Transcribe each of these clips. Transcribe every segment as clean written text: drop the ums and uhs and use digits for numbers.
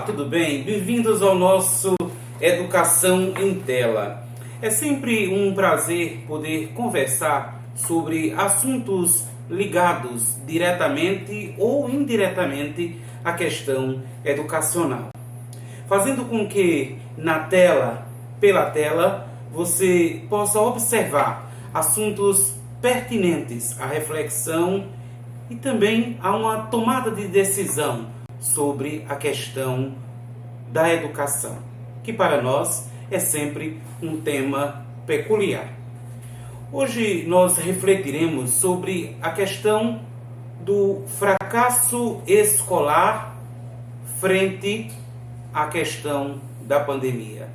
tudo bem? Bem-vindos ao nosso Educação em Tela. É sempre um prazer poder conversar sobre assuntos ligados diretamente ou indiretamente à questão educacional, fazendo com que pela tela, você possa observar assuntos pertinentes à reflexão e também a uma tomada de decisão sobre a questão da educação, que para nós é sempre um tema peculiar. Hoje nós refletiremos sobre a questão do fracasso escolar frente à questão da pandemia.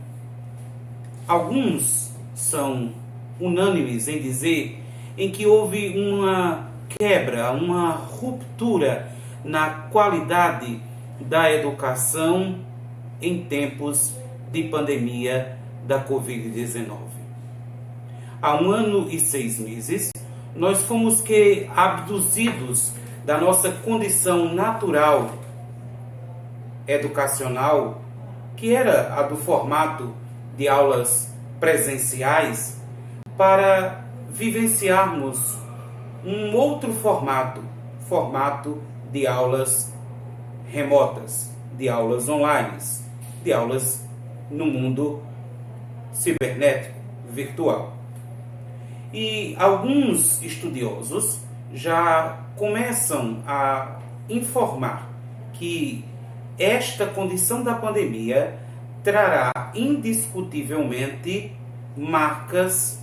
Alguns são unânimes em dizer em que houve uma quebra, uma ruptura na qualidade da educação em tempos de pandemia da Covid-19. Há 1 ano e 6 meses, nós fomos abduzidos da nossa condição natural educacional, que era a do formato de aulas presenciais, para vivenciarmos um outro formato de aulas remotas, de aulas online, de aulas no mundo cibernético, virtual. E alguns estudiosos já começam a informar que esta condição da pandemia trará indiscutivelmente marcas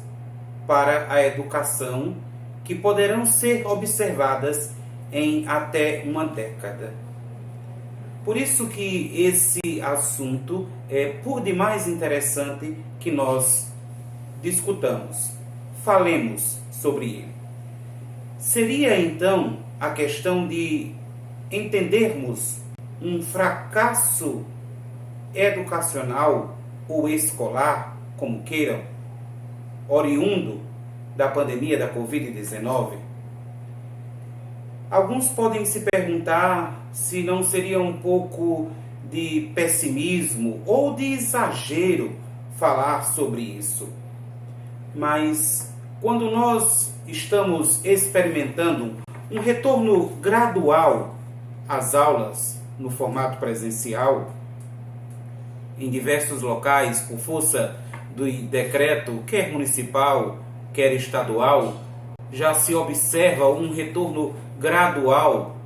para a educação que poderão ser observadas em até uma década. Por isso que esse assunto é por demais interessante que nós discutamos, falemos sobre ele. Seria então a questão de entendermos um fracasso educacional ou escolar, como queiram, oriundo da pandemia da Covid-19? Alguns podem se perguntar se não seria um pouco de pessimismo ou de exagero falar sobre isso. Mas quando nós estamos experimentando um retorno gradual às aulas no formato presencial, em diversos locais, por força do decreto, quer municipal, quer estadual, já se observa um retorno gradual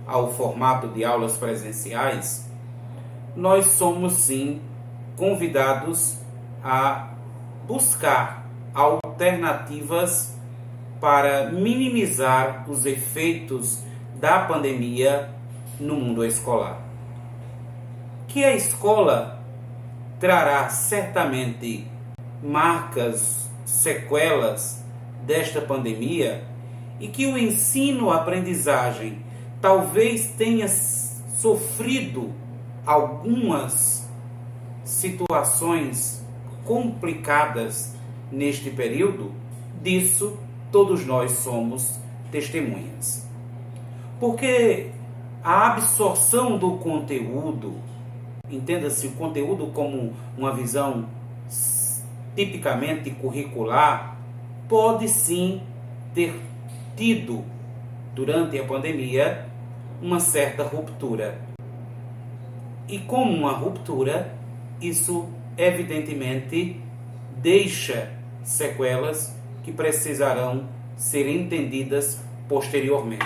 ao formato de aulas presenciais. Nós somos sim convidados a buscar alternativas para minimizar os efeitos da pandemia no mundo escolar. Que a escola trará certamente marcas, sequelas desta pandemia, e que o ensino-aprendizagem talvez tenha sofrido algumas situações complicadas neste período, disso todos nós somos testemunhas. Porque a absorção do conteúdo, entenda-se o conteúdo como uma visão tipicamente curricular, pode sim ter tido, durante a pandemia, uma certa ruptura. E como uma ruptura, isso evidentemente deixa sequelas que precisarão ser entendidas posteriormente.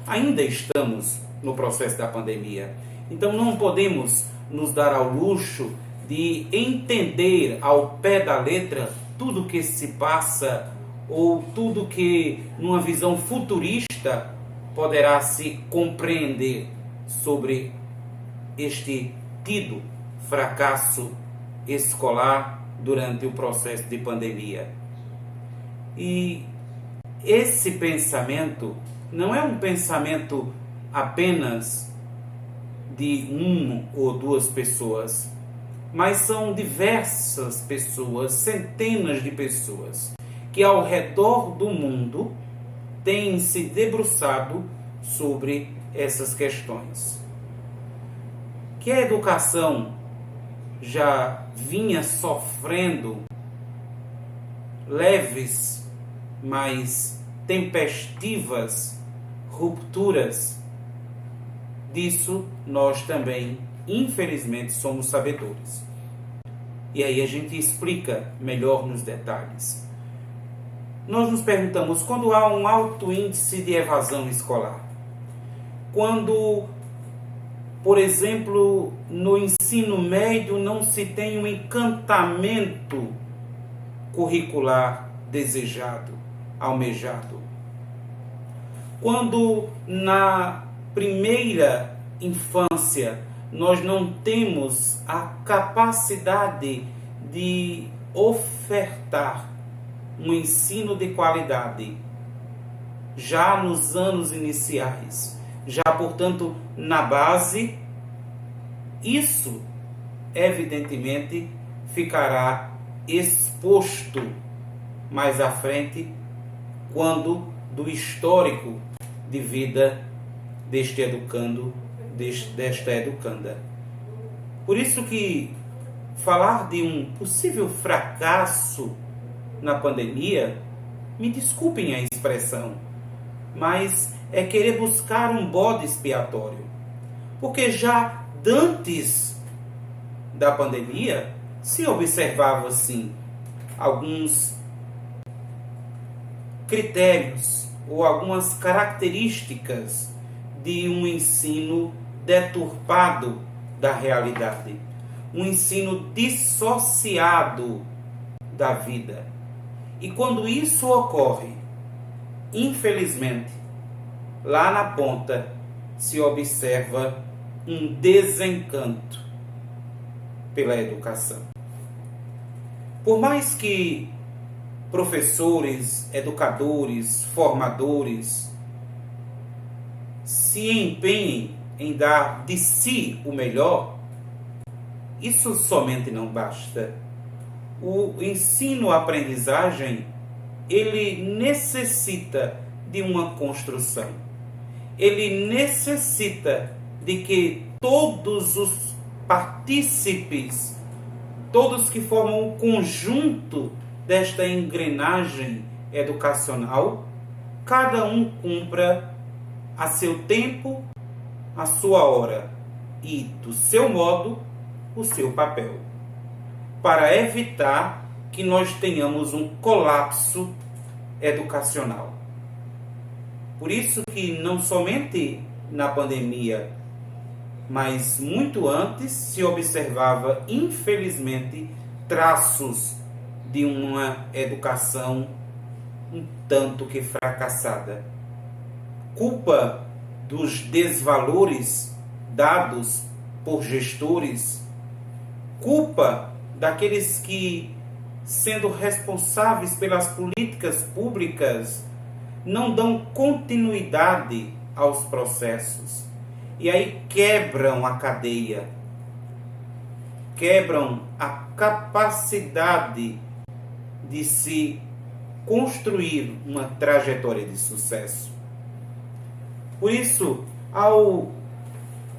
Ainda estamos no processo da pandemia, então não podemos nos dar ao luxo de entender ao pé da letra tudo que se passa ou tudo que, numa visão futurista, poderá se compreender sobre este tido fracasso escolar durante o processo de pandemia. E esse pensamento não é um pensamento apenas de 1 ou 2 pessoas, mas são diversas pessoas, centenas de pessoas, que ao redor do mundo têm se debruçado sobre essas questões. que a educação já vinha sofrendo leves, mas tempestivas rupturas, disso nós também, infelizmente, somos sabedores. E aí a gente explica melhor nos detalhes. Nós nos perguntamos, quando há um alto índice de evasão escolar, quando, por exemplo, no ensino médio não se tem um encantamento curricular desejado, almejado, quando na primeira infância nós não temos a capacidade de ofertar um ensino de qualidade já nos anos iniciais, já, portanto, na base, isso evidentemente ficará exposto mais à frente, quando do histórico de vida deste educando, desta educanda. Por isso que falar de um possível fracasso na pandemia, me desculpem a expressão, mas é querer buscar um bode expiatório. Porque já antes da pandemia se observava assim alguns critérios ou algumas características de um ensino deturpado da realidade, um ensino dissociado da vida. E quando isso ocorre, infelizmente, lá na ponta se observa um desencanto pela educação. Por mais que professores, educadores, formadores se empenhem em dar de si o melhor, isso somente não basta. O ensino-aprendizagem, ele necessita de uma construção. Ele necessita de que todos os partícipes, todos que formam o conjunto desta engrenagem educacional, cada um cumpra a seu tempo, a sua hora e, do seu modo, o seu papel, para evitar que nós tenhamos um colapso educacional. Por isso que não somente na pandemia, mas muito antes se observava, infelizmente, traços de uma educação um tanto que fracassada. Culpa dos desvalores dados por gestores, culpa daqueles que, sendo responsáveis pelas políticas públicas, não dão continuidade aos processos. E aí quebram a cadeia, quebram a capacidade de se construir uma trajetória de sucesso. Por isso, ao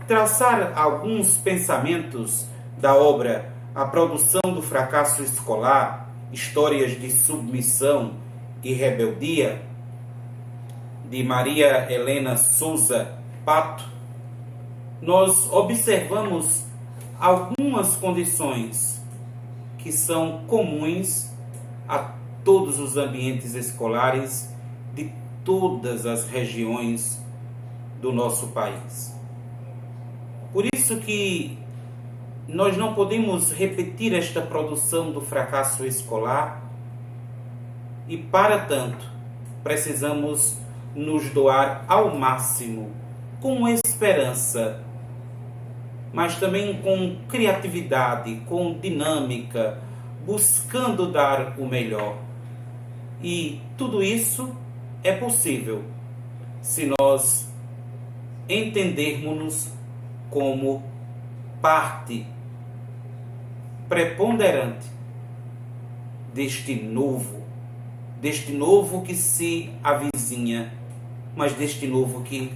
traçar alguns pensamentos da obra A Produção do Fracasso Escolar, Histórias de Submissão e Rebeldia, de Maria Helena Souza Pato, nós observamos algumas condições que são comuns a todos os ambientes escolares de todas as regiões do nosso país. Por isso que nós não podemos repetir esta produção do fracasso escolar e, para tanto, precisamos nos doar ao máximo, com esperança, mas também com criatividade, com dinâmica, buscando dar o melhor. E tudo isso é possível se nós entendermos-nos como parte preponderante deste novo que se avizinha, mas deste novo que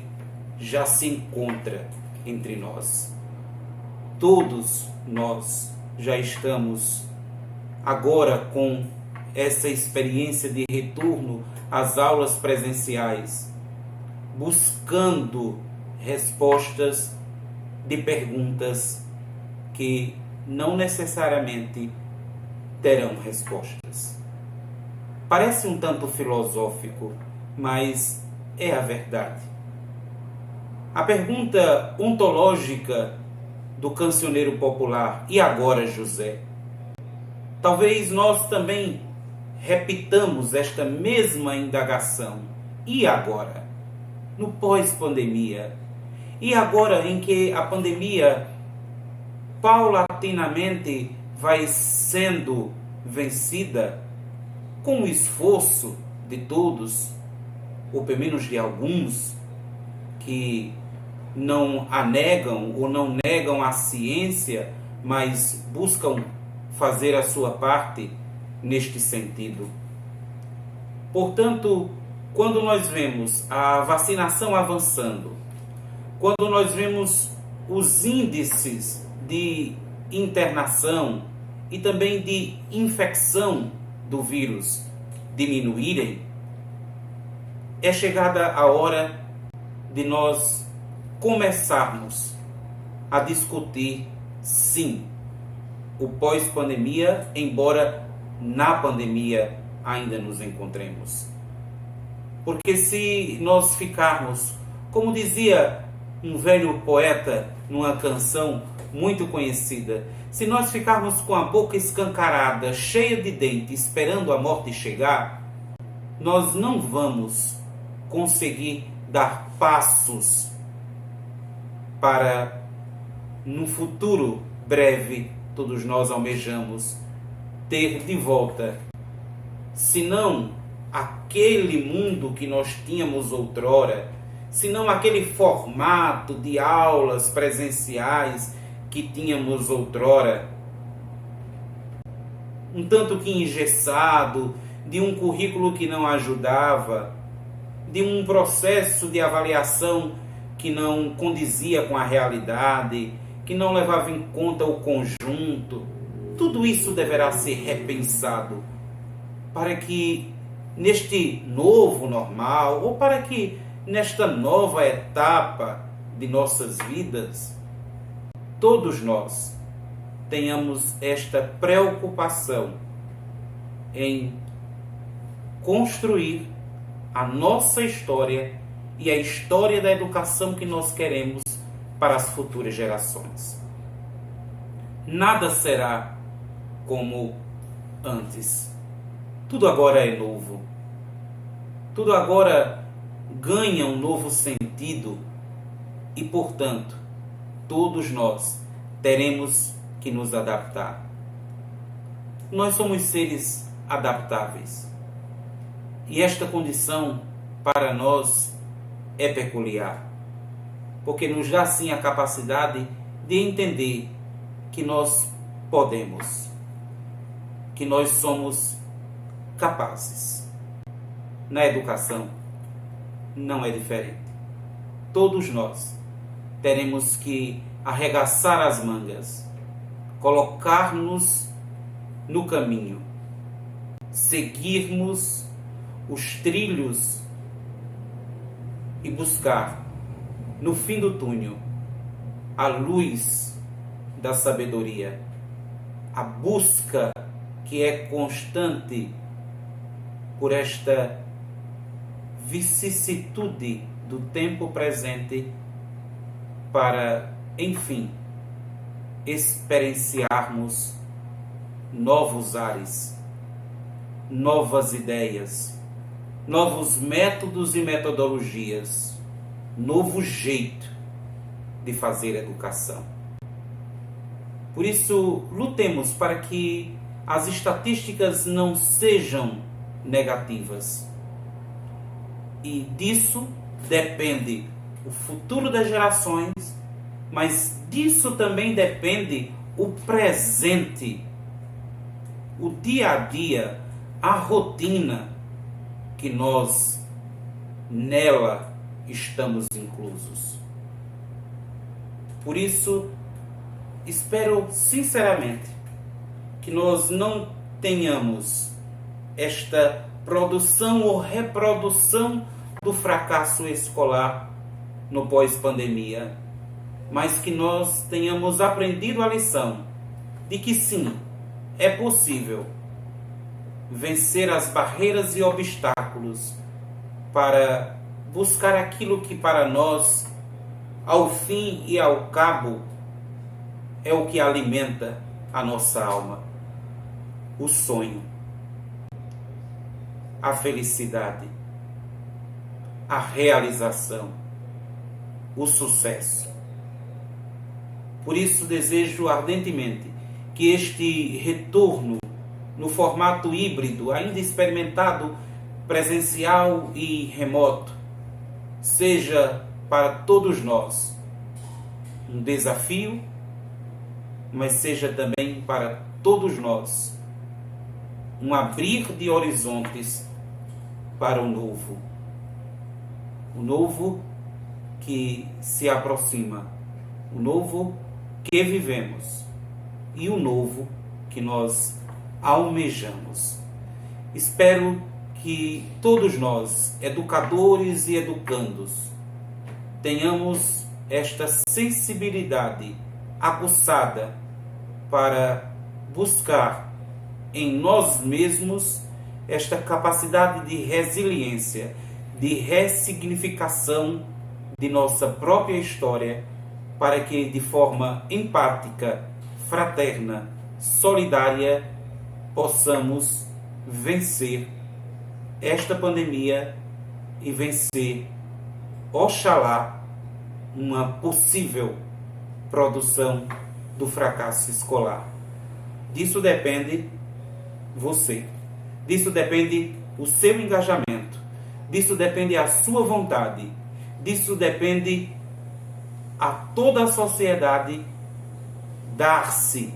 já se encontra entre nós. todos nós já estamos agora com essa experiência de retorno às aulas presenciais, buscando respostas de perguntas que não necessariamente terão respostas. Parece um tanto filosófico, mas é a verdade. A pergunta ontológica do cancioneiro popular, e agora, José? Talvez nós também repitamos esta mesma indagação. E agora? No pós-pandemia? E agora em que a pandemia paulatinamente vai sendo vencida com o esforço de todos, ou pelo menos de alguns, que não a negam ou não negam a ciência, mas buscam fazer a sua parte neste sentido. Portanto, quando nós vemos a vacinação avançando, quando nós vemos os índices de internação e também de infecção do vírus diminuírem, é chegada a hora de nós começarmos a discutir, sim, o pós-pandemia, embora na pandemia ainda nos encontremos. Porque se nós ficarmos, como dizia um velho poeta numa canção muito conhecida, se nós ficarmos com a boca escancarada, cheia de dentes, esperando a morte chegar, nós não vamos conseguir dar passos para, no futuro breve, todos nós almejamos ter de volta, se não aquele mundo que nós tínhamos outrora, se não aquele formato de aulas presenciais que tínhamos outrora, um tanto que engessado, de um currículo que não ajudava, de um processo de avaliação que não condizia com a realidade, que não levava em conta o conjunto. Tudo isso deverá ser repensado para que neste novo normal, ou para que nesta nova etapa de nossas vidas, todos nós tenhamos esta preocupação em construir a nossa história e a história da educação que nós queremos para as futuras gerações. Nada será como antes. Tudo agora é novo. Tudo agora ganha um novo sentido e, portanto, todos nós teremos que nos adaptar. Nós somos seres adaptáveis. E esta condição, para nós, é peculiar, porque nos dá sim a capacidade de entender que nós podemos, que nós somos capazes. Na educação, não é diferente. Todos nós teremos que arregaçar as mangas, colocar-nos no caminho, seguirmos os trilhos e buscar, no fim do túnel, a luz da sabedoria, a busca que é constante por esta vicissitude do tempo presente para, enfim, experienciarmos novos ares, novas ideias, novos métodos e metodologias, novo jeito de fazer educação. Por isso, lutemos para que as estatísticas não sejam negativas. E disso depende o futuro das gerações, mas disso também depende o presente, o dia a dia, a rotina que nós nela estamos inclusos. Por isso, espero sinceramente que nós não tenhamos esta produção ou reprodução do fracasso escolar no pós-pandemia, mas que nós tenhamos aprendido a lição de que sim, é possível vencer as barreiras e obstáculos para buscar aquilo que para nós, ao fim e ao cabo, é o que alimenta a nossa alma: o sonho, a felicidade, a realização, o sucesso. Por isso desejo ardentemente que este retorno no formato híbrido, ainda experimentado, presencial e remoto, seja para todos nós um desafio, mas seja também para todos nós um abrir de horizontes para o novo que se aproxima, o novo que vivemos e o novo que nós almejamos. Espero que todos nós, educadores e educandos, tenhamos esta sensibilidade aguçada para buscar em nós mesmos esta capacidade de resiliência, de ressignificação de nossa própria história, para que de forma empática, fraterna, solidária, possamos vencer esta pandemia e vencer, oxalá, uma possível produção do fracasso escolar. Disso depende você. Disso depende o seu engajamento. Disso depende a sua vontade. Disso depende a toda a sociedade dar-se,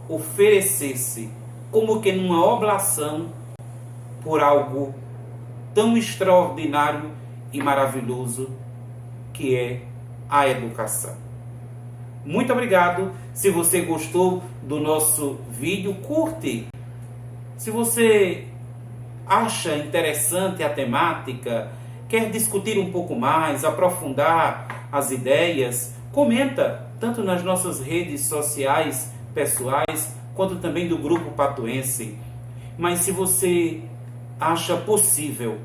oferecer-se, como que numa oblação, por algo tão extraordinário e maravilhoso que é a educação. Muito obrigado. Se você gostou do nosso vídeo, curte. Se você acha interessante a temática, quer discutir um pouco mais, aprofundar as ideias, comenta, tanto nas nossas redes sociais pessoais, quanto também do Grupo Patuense. Mas se você acha possível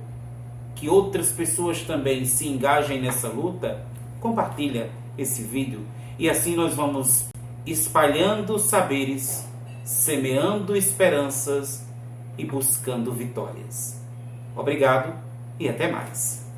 que outras pessoas também se engajem nessa luta, compartilha esse vídeo. E assim nós vamos espalhando saberes, semeando esperanças e buscando vitórias. Obrigado e até mais.